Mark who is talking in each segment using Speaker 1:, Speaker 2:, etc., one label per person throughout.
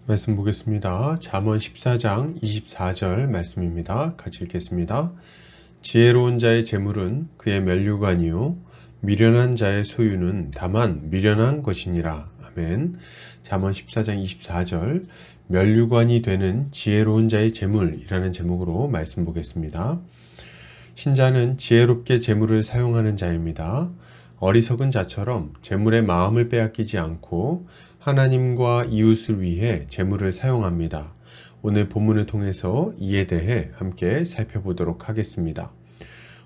Speaker 1: 말씀 보겠습니다. 잠언 14장 24절 말씀입니다. 같이 읽겠습니다. 지혜로운 자의 재물은 그의 면류관이요 미련한 자의 소유는 다만 미련한 것이니라. 아멘. 잠언 14장 24절 면류관이 되는 지혜로운 자의 재물이라는 제목으로 말씀 보겠습니다. 신자는 지혜롭게 재물을 사용하는 자입니다. 어리석은 자처럼 재물의 마음을 빼앗기지 않고 하나님과 이웃을 위해 재물을 사용합니다. 오늘 본문을 통해서 이에 대해 함께 살펴보도록 하겠습니다.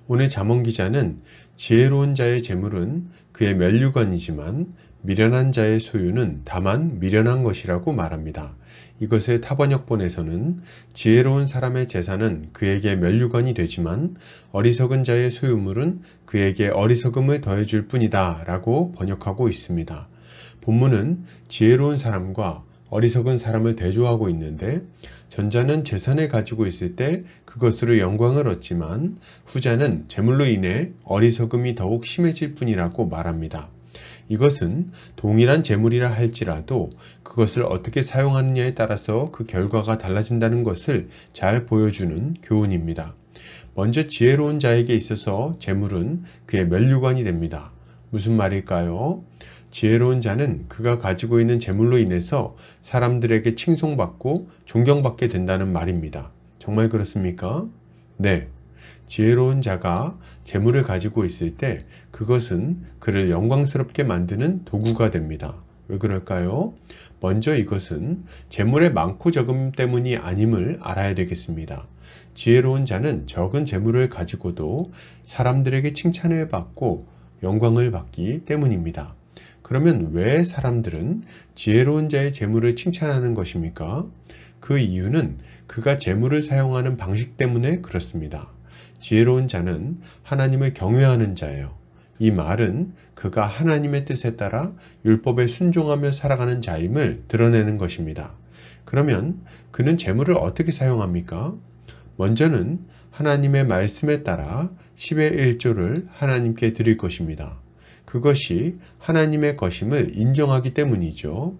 Speaker 1: 오늘 잠언 기자는 지혜로운 자의 재물은 그의 면류관이지만 미련한 자의 소유는 다만 미련한 것이라고 말합니다. 이것을 타번역본에서는 지혜로운 사람의 재산은 그에게 면류관이 되지만 어리석은 자의 소유물은 그에게 어리석음을 더해줄 뿐이다 라고 번역하고 있습니다. 본문은 지혜로운 사람과 어리석은 사람을 대조하고 있는데 전자는 재산을 가지고 있을 때 그것으로 영광을 얻지만 후자는 재물로 인해 어리석음이 더욱 심해질 뿐이라고 말합니다. 이것은 동일한 재물이라 할지라도 그것을 어떻게 사용하느냐에 따라서 그 결과가 달라진다는 것을 잘 보여주는 교훈입니다. 먼저 지혜로운 자에게 있어서 재물은 그의 면류관이 됩니다. 무슨 말일까요? 지혜로운 자는 그가 가지고 있는 재물로 인해서 사람들에게 칭송받고 존경받게 된다는 말입니다. 정말 그렇습니까? 네. 지혜로운 자가 재물을 가지고 있을 때 그것은 그를 영광스럽게 만드는 도구가 됩니다. 왜 그럴까요? 먼저 이것은 재물의 많고 적음 때문이 아님을 알아야 되겠습니다. 지혜로운 자는 적은 재물을 가지고도 사람들에게 칭찬을 받고 영광을 받기 때문입니다. 그러면 왜 사람들은 지혜로운 자의 재물을 칭찬하는 것입니까? 그 이유는 그가 재물을 사용하는 방식 때문에 그렇습니다. 지혜로운 자는 하나님을 경외하는 자예요. 이 말은 그가 하나님의 뜻에 따라 율법에 순종하며 살아가는 자임을 드러내는 것입니다. 그러면 그는 재물을 어떻게 사용합니까? 먼저는 하나님의 말씀에 따라 10의 1조를 하나님께 드릴 것입니다. 그것이 하나님의 것임을 인정하기 때문이죠.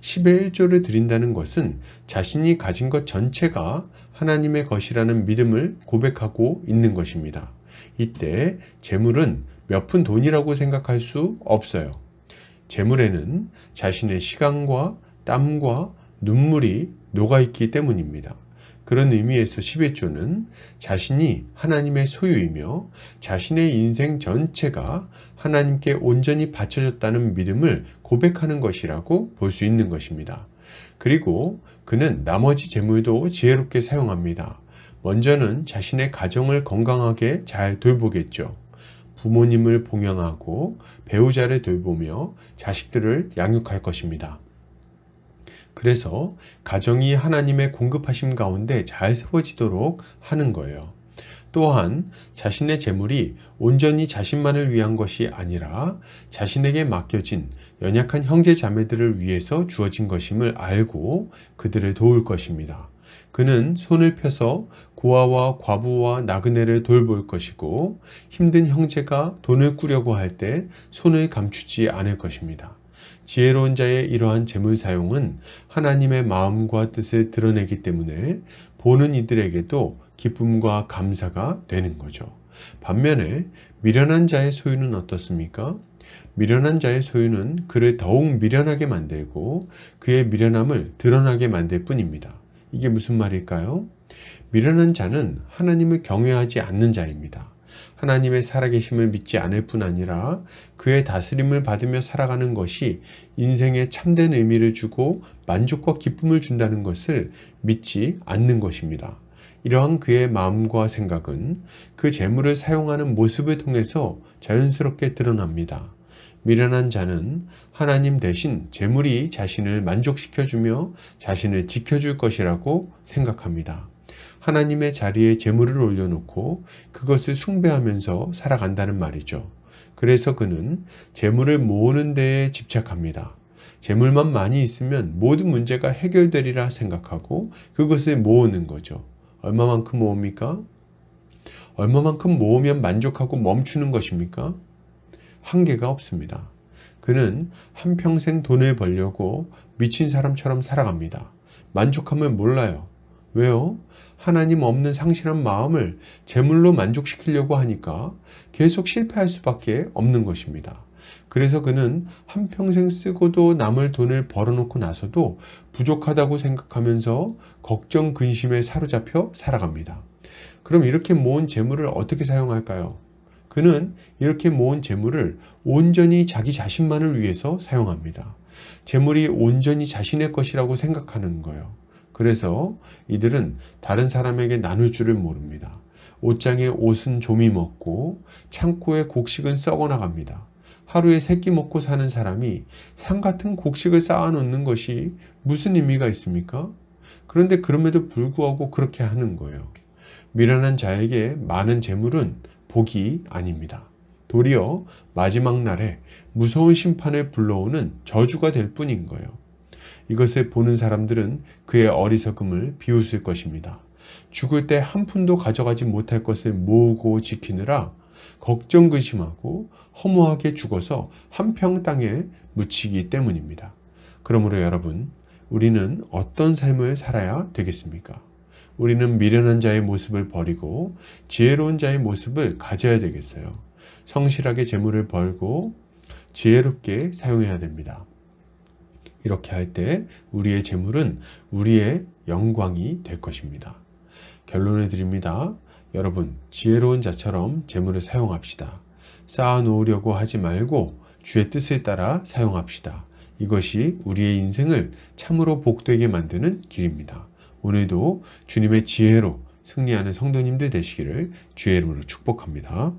Speaker 1: 10의 1조를 드린다는 것은 자신이 가진 것 전체가 하나님의 것이라는 믿음을 고백하고 있는 것입니다. 이때 재물은 몇 푼 돈이라고 생각할 수 없어요. 재물에는 자신의 시간과 땀과 눈물이 녹아있기 때문입니다. 그런 의미에서 10의 조는 자신이 하나님의 소유이며 자신의 인생 전체가 하나님께 온전히 바쳐졌다는 믿음을 고백하는 것이라고 볼 수 있는 것입니다. 그리고 그는 나머지 재물도 지혜롭게 사용합니다. 먼저는 자신의 가정을 건강하게 잘 돌보겠죠. 부모님을 봉양하고 배우자를 돌보며 자식들을 양육할 것입니다. 그래서 가정이 하나님의 공급하심 가운데 잘 세워지도록 하는 거예요. 또한 자신의 재물이 온전히 자신만을 위한 것이 아니라 자신에게 맡겨진 연약한 형제 자매들을 위해서 주어진 것임을 알고 그들을 도울 것입니다. 그는 손을 펴서 고아와 과부와 나그네를 돌볼 것이고 힘든 형제가 돈을 꾸려고 할 때 손을 감추지 않을 것입니다. 지혜로운 자의 이러한 재물 사용은 하나님의 마음과 뜻을 드러내기 때문에 보는 이들에게도 기쁨과 감사가 되는 거죠. 반면에 미련한 자의 소유는 어떻습니까? 미련한 자의 소유는 그를 더욱 미련하게 만들고 그의 미련함을 드러나게 만들 뿐입니다. 이게 무슨 말일까요? 미련한 자는 하나님을 경외하지 않는 자입니다. 하나님의 살아계심을 믿지 않을 뿐 아니라 그의 다스림을 받으며 살아가는 것이 인생에 참된 의미를 주고 만족과 기쁨을 준다는 것을 믿지 않는 것입니다. 이러한 그의 마음과 생각은 그 재물을 사용하는 모습을 통해서 자연스럽게 드러납니다. 미련한 자는 하나님 대신 재물이 자신을 만족시켜주며 자신을 지켜줄 것이라고 생각합니다. 하나님의 자리에 재물을 올려놓고 그것을 숭배하면서 살아간다는 말이죠. 그래서 그는 재물을 모으는 데에 집착합니다. 재물만 많이 있으면 모든 문제가 해결되리라 생각하고 그것을 모으는 거죠. 얼마만큼 모읍니까? 얼마만큼 모으면 만족하고 멈추는 것입니까? 한계가 없습니다. 그는 한평생 돈을 벌려고 미친 사람처럼 살아갑니다. 만족함을 몰라요. 왜요? 하나님 없는 상실한 마음을 재물로 만족시키려고 하니까 계속 실패할 수밖에 없는 것입니다. 그래서 그는 한평생 쓰고도 남을 돈을 벌어놓고 나서도 부족하다고 생각하면서 걱정, 근심에 사로잡혀 살아갑니다. 그럼 이렇게 모은 재물을 어떻게 사용할까요? 그는 이렇게 모은 재물을 온전히 자기 자신만을 위해서 사용합니다. 재물이 온전히 자신의 것이라고 생각하는 거예요. 그래서 이들은 다른 사람에게 나눌 줄을 모릅니다. 옷장에 옷은 좀이 먹고 창고에 곡식은 썩어 나갑니다. 하루에 3끼 먹고 사는 사람이 산 같은 곡식을 쌓아놓는 것이 무슨 의미가 있습니까? 그런데 그럼에도 불구하고 그렇게 하는 거예요. 미련한 자에게 많은 재물은 복이 아닙니다. 도리어 마지막 날에 무서운 심판을 불러오는 저주가 될 뿐인 거예요. 이것을 보는 사람들은 그의 어리석음을 비웃을 것입니다. 죽을 때 한 푼도 가져가지 못할 것을 모으고 지키느라 걱정 근심하고 허무하게 죽어서 한평 땅에 묻히기 때문입니다. 그러므로 여러분, 우리는 어떤 삶을 살아야 되겠습니까? 우리는 미련한 자의 모습을 버리고 지혜로운 자의 모습을 가져야 되겠어요. 성실하게 재물을 벌고 지혜롭게 사용해야 됩니다. 이렇게 할 때 우리의 재물은 우리의 영광이 될 것입니다. 결론을 드립니다. 여러분, 지혜로운 자처럼 재물을 사용합시다. 쌓아놓으려고 하지 말고 주의 뜻을 따라 사용합시다. 이것이 우리의 인생을 참으로 복되게 만드는 길입니다. 오늘도 주님의 지혜로 승리하는 성도님들 되시기를 주의 이름으로 축복합니다.